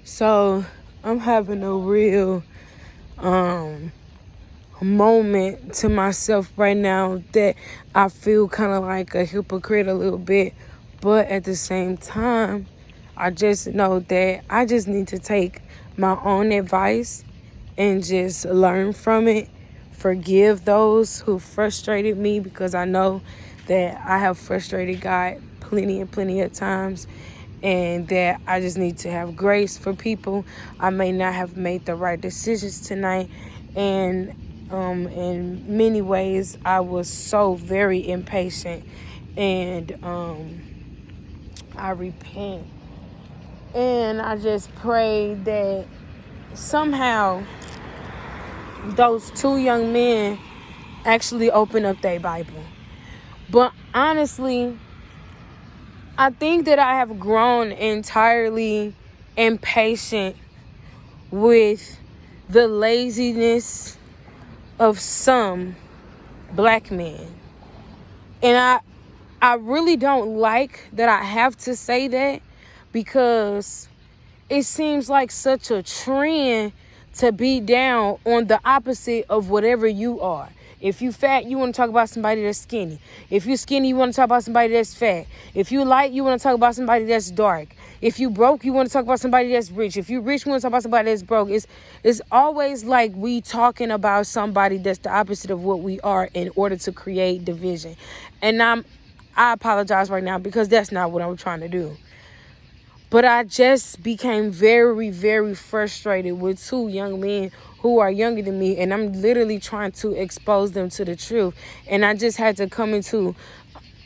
So I'm having a real moment to myself right now that I feel kind of like a hypocrite a little bit, but at the same time I just know that I just need to take my own advice and just learn from it, forgive those who frustrated me, because I know that I have frustrated God plenty and plenty of times, and that I just need to have grace for people. I may not have made the right decisions tonight, and in many ways I was so very impatient, and I repent, and I just pray that somehow those two young men actually open up their Bible. But honestly, I think that I have grown entirely impatient with the laziness of some black men. And I really don't like that I have to say that, because it seems like such a trend to be down on the opposite of whatever you are. If you fat, you want to talk about somebody that's skinny. If you skinny, you want to talk about somebody that's fat. If you light, you want to talk about somebody that's dark. If you broke, you want to talk about somebody that's rich. If you rich, you want to talk about somebody that's broke. It's always like we talking about somebody that's the opposite of what we are in order to create division. And I apologize right now, because that's not what I'm trying to do. But I just became very, very frustrated with two young men who are younger than me, and I'm literally trying to expose them to the truth. And I just had to come into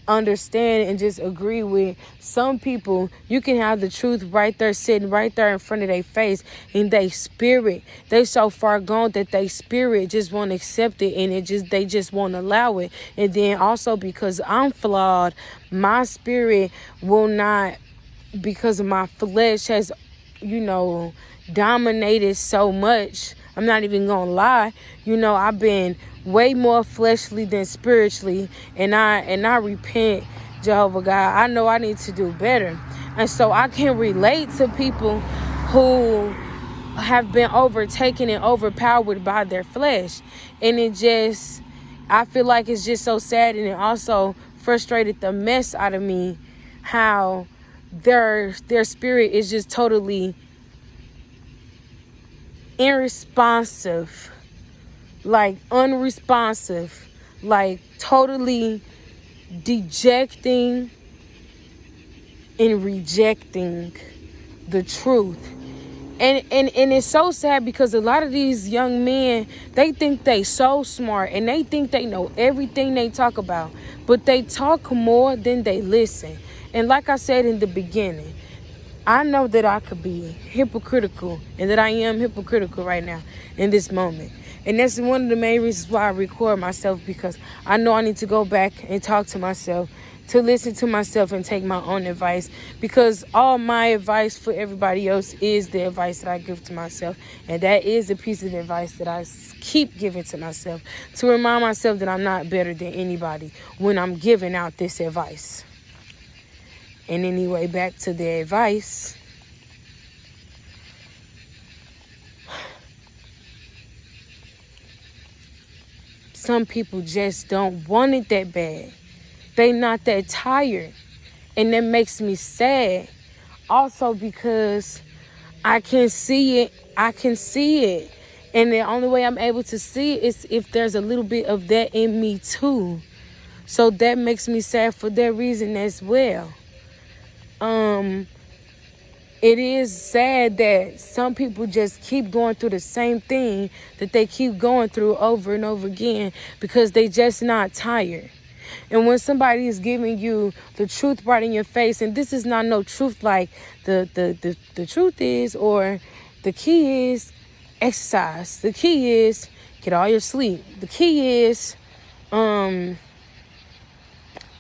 understand and just agree with some people. You can have the truth right there, sitting right there in front of their face, and they spirit, they so far gone that they spirit just won't accept it, and they just won't allow it. And then also, because I'm flawed, my spirit will not, because of my flesh has, dominated so much. I'm not even gonna lie. I've been way more fleshly than spiritually, and I repent, Jehovah God. I know I need to do better. And so I can relate to people who have been overtaken and overpowered by their flesh. And I feel like it's just so sad, and it also frustrated the mess out of me how their spirit is just totally irresponsive, like unresponsive, like totally dejecting and rejecting the truth. And it's so sad, because a lot of these young men, they think they so smart, and they think they know everything they talk about, but they talk more than they listen. And like I said in the beginning, I know that I could be hypocritical, and that I am hypocritical right now in this moment. And that's one of the main reasons why I record myself, because I know I need to go back and talk to myself, to listen to myself and take my own advice, because all my advice for everybody else is the advice that I give to myself. And that is the piece of advice that I keep giving to myself, to remind myself that I'm not better than anybody when I'm giving out this advice. And anyway, back to the advice. Some people just don't want it that bad. They not that tired. And that makes me sad. Also, because I can see it. And the only way I'm able to see it is if there's a little bit of that in me too. So that makes me sad for that reason as well. It is sad that some people just keep going through the same thing that they keep going through over and over again, because they just not tired. And when somebody is giving you the truth right in your face, and this is not no truth like the truth is, or the key is exercise. The key is get all your sleep. The key is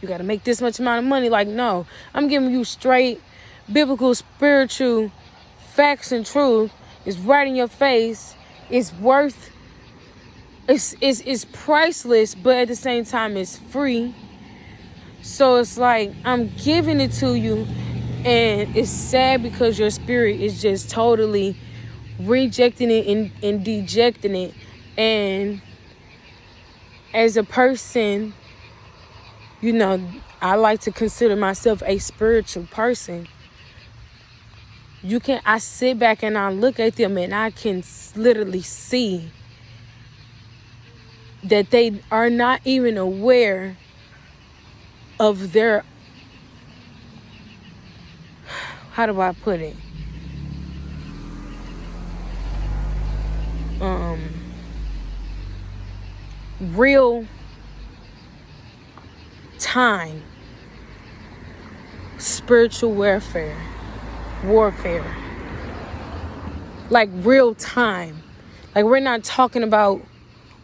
you got to make this much amount of money. Like, no, I'm giving you straight biblical, spiritual facts and truth. It's right in your face. It's priceless, but at the same time, it's free. So it's like, I'm giving it to you, And it's sad because your spirit is just totally rejecting it and dejecting it. And as a person, you know, I like to consider myself a spiritual person. I sit back and I look at them and I can literally see that they are not even aware of their, how do I put it? Real time spiritual warfare. Like real time. Like we're not talking about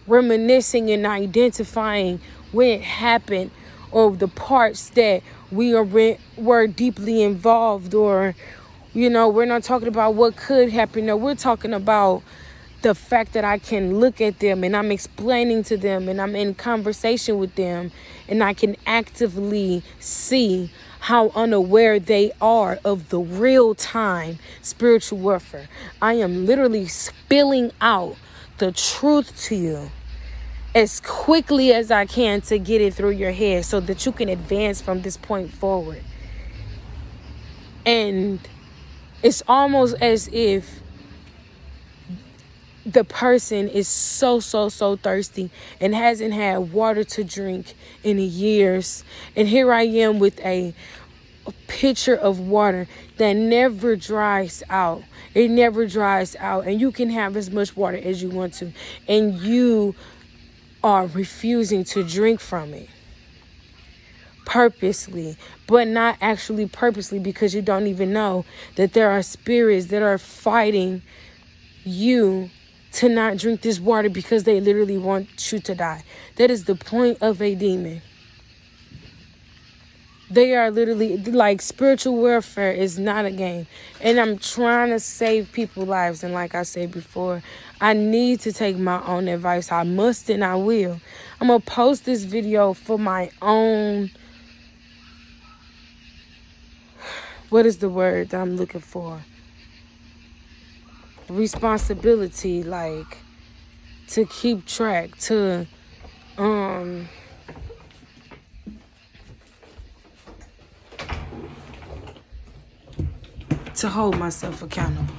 reminiscing and identifying when it happened or the parts that were deeply involved, or we're not talking about what could happen. No, we're talking about the fact that I can look at them and I'm explaining to them and I'm in conversation with them and I can actively see how unaware they are of the real time spiritual warfare. I am literally spilling out the truth to you as quickly as I can to get it through your head so that you can advance from this point forward. And it's almost as if the person is so thirsty and hasn't had water to drink in years. And here I am with a pitcher of water that never dries out. It never dries out. And you can have as much water as you want to. And you are refusing to drink from it. Purposely, but not actually purposely, because you don't even know that there are spirits that are fighting you to not drink this water because they literally want you to die. That is the point of a demon. They are literally, like, spiritual warfare is not a game. And I'm trying to save people's lives. And like I said before, I need to take my own advice. I must and I will. I'm going to post this video for my own, what is the word that I'm looking for? Responsibility, like, to keep track, to hold myself accountable.